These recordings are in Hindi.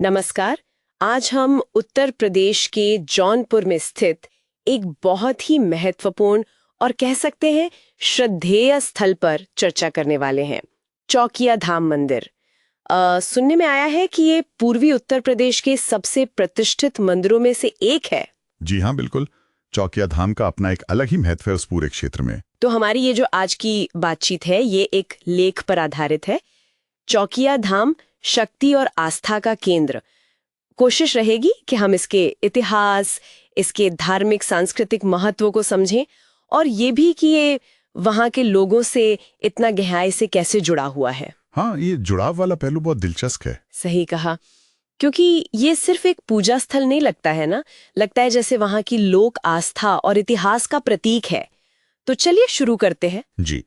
नमस्कार। आज हम उत्तर प्रदेश के जौनपुर में स्थित एक बहुत ही महत्वपूर्ण और कह सकते हैं श्रद्धेय स्थल पर चर्चा करने वाले हैं, चौकिया धाम मंदिर। सुनने में आया है कि ये पूर्वी उत्तर प्रदेश के सबसे प्रतिष्ठित मंदिरों में से एक है। जी हाँ, बिल्कुल। चौकिया धाम का अपना एक अलग ही महत्व है उस पूरे क्षेत्र में। तो हमारी ये जो आज की बातचीत है ये एक लेख पर आधारित है, चौकिया धाम शक्ति और आस्था का केंद्र। कोशिश रहेगी कि हम इसके इतिहास, इसके धार्मिक सांस्कृतिक महत्व को समझें और ये भी कि ये वहाँ के लोगों से इतना गहराई से कैसे जुड़ा हुआ है। हाँ, ये जुड़ाव वाला पहलू बहुत दिलचस्प है। सही कहा, क्योंकि ये सिर्फ एक पूजा स्थल नहीं लगता है ना, लगता है जैसे वहाँ की लोक आस्था और इतिहास का प्रतीक है। तो चलिए शुरू करते हैं। जी।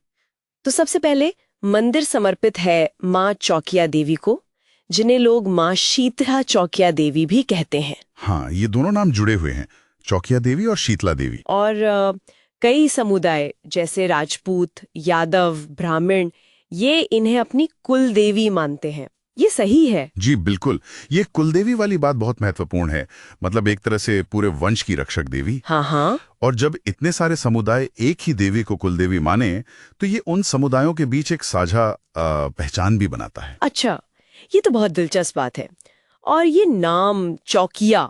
तो सबसे पहले मंदिर समर्पित है माँ चौकिया देवी को, जिन्हें लोग माँ शीतला चौकिया देवी भी कहते हैं। हाँ, ये दोनों नाम जुड़े हुए हैं, चौकिया देवी और शीतला देवी। और कई समुदाय जैसे राजपूत, यादव, ब्राह्मण ये इन्हें अपनी कुल देवी मानते हैं। ये सही है? जी बिल्कुल, ये कुलदेवी वाली बात बहुत महत्वपूर्ण है। मतलब एक तरह से पूरे वंश की रक्षक देवी। हाँ हाँ। और जब इतने सारे समुदाय एक ही देवी को कुलदेवी माने तो ये उन समुदायों के बीच एक साझा पहचान भी बनाता है। अच्छा, ये तो बहुत दिलचस्प बात है। और ये नाम चौकिया,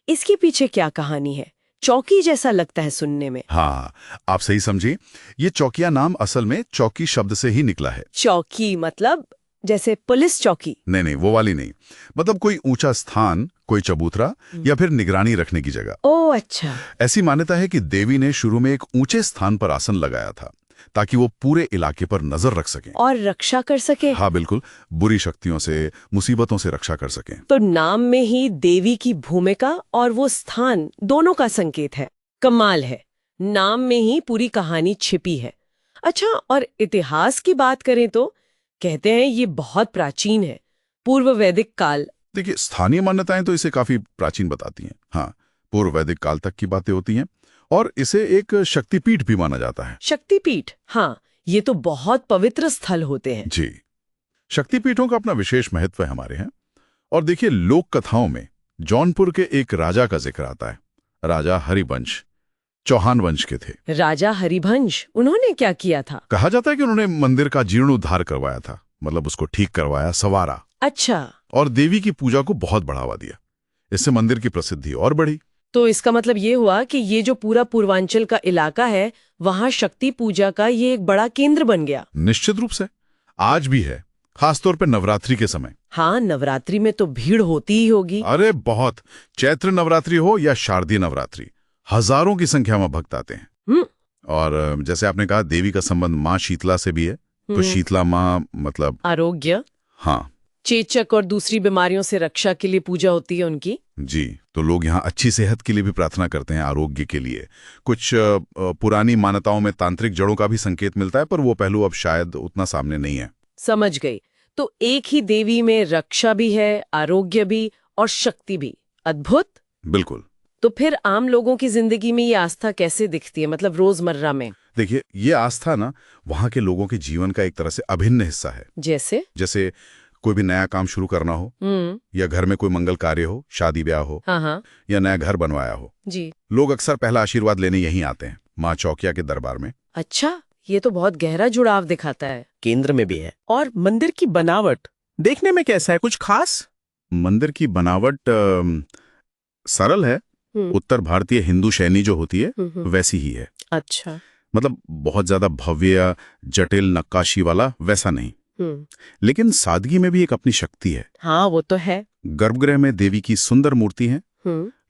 इसके पीछे क्या कहानी है? चौकी जैसा लगता है सुनने में। हाँ, आप सही समझी। ये चौकिया नाम असल में चौकी शब्द से ही निकला है। चौकी मतलब जैसे पुलिस चौकी? नहीं, वो वाली नहीं। मतलब कोई ऊंचा स्थान, कोई चबूतरा या फिर निगरानी रखने की जगह। ओह अच्छा। ऐसी मान्यता है कि देवी ने शुरू में एक ऊंचे स्थान पर आसन लगाया था ताकि वो पूरे इलाके पर नजर रख सकें और रक्षा कर सके। हाँ बिल्कुल, बुरी शक्तियों से, मुसीबतों से रक्षा कर सकें। तो नाम में ही देवी की भूमिका और वो स्थान दोनों का संकेत है। कमाल है, नाम में ही पूरी कहानी छिपी है। अच्छा, और इतिहास की बात करें तो कहते हैं ये बहुत प्राचीन है, पूर्व वैदिक काल। देखिए, स्थानीय मान्यताएं तो इसे काफी प्राचीन बताती हैं। हाँ, पूर्व वैदिक काल तक की बातें होती हैं और इसे एक शक्तिपीठ भी माना जाता है। शक्तिपीठ? हाँ, ये तो बहुत पवित्र स्थल होते हैं। जी, शक्तिपीठों का अपना विशेष महत्व है हमारे यहाँ। और देखिए, लोक कथाओं में जौनपुर के एक राजा का जिक्र आता है। राजा हरिवंश चौहान वंश के थे। राजा हरिवंश, उन्होंने क्या किया था? कहा जाता है कि उन्होंने मंदिर का जीर्णोद्धार करवाया था, मतलब उसको ठीक करवाया, संवारा। अच्छा। और देवी की पूजा को बहुत बढ़ावा दिया। इससे मंदिर की प्रसिद्धि और बढ़ी। तो इसका मतलब ये हुआ कि ये जो पूरा पूर्वांचल का इलाका है वहाँ शक्ति पूजा का ये एक बड़ा केंद्र बन गया। निश्चित रूप से आज भी है, खासतौर पर नवरात्रि के समय। हाँ, नवरात्रि में तो भीड़ होती ही होगी। अरे बहुत। चैत्र नवरात्रि हो या शारदीय नवरात्रि, हजारों की संख्या में भक्त आते हैं। और जैसे आपने कहा, देवी का संबंध माँ शीतला से भी है। तो शीतला माँ मतलब आरोग्य। हाँ, चेचक और दूसरी बीमारियों से रक्षा के लिए पूजा होती है उनकी। जी, तो लोग यहाँ अच्छी सेहत के लिए भी प्रार्थना करते हैं, आरोग्य के लिए। कुछ पुरानी मान्यताओं में तांत्रिक जड़ों का भी संकेत मिलता है, पर वो पहलू अब शायद उतना सामने नहीं है। समझ गई। तो एक ही देवी में रक्षा भी है, आरोग्य भी और शक्ति भी। अद्भुत। बिल्कुल। तो फिर आम लोगों की जिंदगी में ये आस्था कैसे दिखती है, मतलब रोजमर्रा में? देखिए, ये आस्था ना वहाँ के लोगों के जीवन का एक तरह से अभिन्न हिस्सा है। जैसे कोई भी नया काम शुरू करना हो, या घर में कोई मंगल कार्य हो, शादी ब्याह हो, हाँ। या नया घर बनवाया हो, जी, लोग अक्सर पहला आशीर्वाद लेने यहीं आते हैं, माँ चौकिया के दरबार में। अच्छा, ये तो बहुत गहरा जुड़ाव दिखाता है। केंद्र में भी है। और मंदिर की बनावट देखने में कैसा है, कुछ खास? मंदिर की बनावट सरल है। उत्तर भारतीय हिंदू शैली जो होती है वैसी ही है। अच्छा। मतलब बहुत ज्यादा भव्य, जटिल नक्काशी वाला वैसा नहीं, लेकिन सादगी में भी एक अपनी शक्ति है। हाँ, वो तो है। गर्भगृह में देवी की सुंदर मूर्ति है।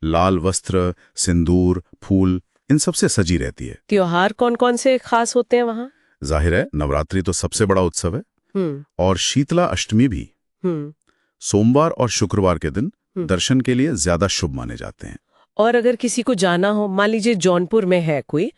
लाल वस्त्र, सिंदूर, फूल, इन सब से सजी रहती है। त्योहार कौन कौन से खास होते हैं वहाँ? जाहिर है, नवरात्रि तो सबसे बड़ा उत्सव है। और शीतला अष्टमी भी। सोमवार और शुक्रवार के दिन दर्शन के लिए ज्यादा शुभ माने जाते हैं। और अगर किसी को जाना हो, मान लीजिए जौनपुर में है कोई,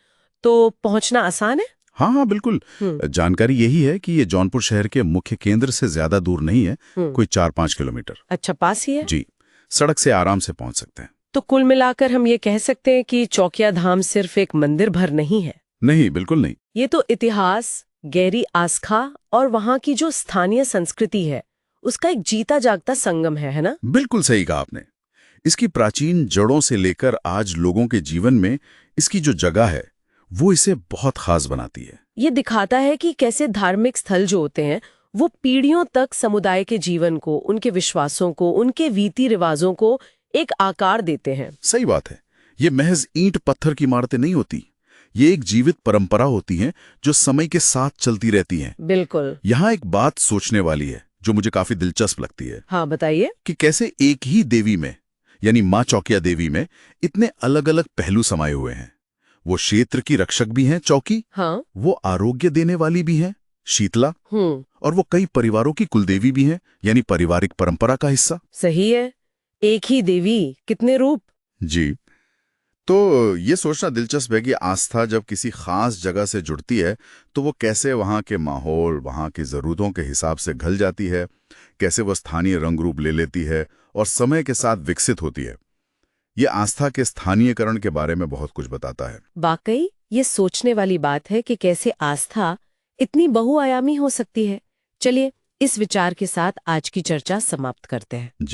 तो पहुंचना आसान है? हाँ, बिल्कुल। जानकारी यही है कि ये जौनपुर शहर के मुख्य केंद्र से ज्यादा दूर नहीं है, कोई 4-5 किलोमीटर। अच्छा, पास ही है। जी, सड़क से आराम से पहुंच सकते हैं। तो कुल मिलाकर हम ये कह सकते हैं कि चौकिया धाम सिर्फ एक मंदिर भर नहीं है। नहीं, बिल्कुल नहीं। ये तो इतिहास, गहरी आस्था और वहाँ की जो स्थानीय संस्कृति है उसका एक जीता जागता संगम है ना? बिल्कुल सही कहा आपने। इसकी प्राचीन जड़ों से लेकर आज लोगों के जीवन में इसकी जो जगह है वो इसे बहुत खास बनाती है। ये दिखाता है कि कैसे धार्मिक स्थल जो होते हैं वो पीढ़ियों तक समुदाय के जीवन को, उनके विश्वासों को, उनके रीति रिवाजों को एक आकार देते हैं। सही बात है। ये महज ईंट पत्थर की इमारतें नहीं होती, ये एक जीवित परंपरा होती है जो समय के साथ चलती रहती है। बिल्कुल। यहाँ एक बात सोचने वाली है जो मुझे काफी दिलचस्प लगती है। हाँ, बताइए। कि कैसे एक ही देवी में, यानी माँ चौकिया देवी में, इतने अलग अलग पहलू समाये हुए हैं। वो क्षेत्र की रक्षक भी हैं चौकी, हाँ। वो आरोग्य देने वाली भी हैं शीतला, और वो कई परिवारों की कुलदेवी भी हैं, यानी पारिवारिक परंपरा का हिस्सा। सही है। एक ही देवी, कितने रूप। जी। तो ये सोचना दिलचस्प है कि आस्था जब किसी खास जगह से जुड़ती है तो वो कैसे वहाँ के माहौल, वहाँ की ज़रूरतों के हिसाब से घल जाती है, कैसे वो स्थानीय रंग रूप ले लेती है और समय के साथ विकसित होती है। ये आस्था के स्थानीयकरण के बारे में बहुत कुछ बताता है। वाकई ये सोचने वाली बात है कि कैसे आस्था इतनी बहुआयामी हो सकती है। चलिए इस विचार के साथ आज की चर्चा समाप्त करते हैं। जी।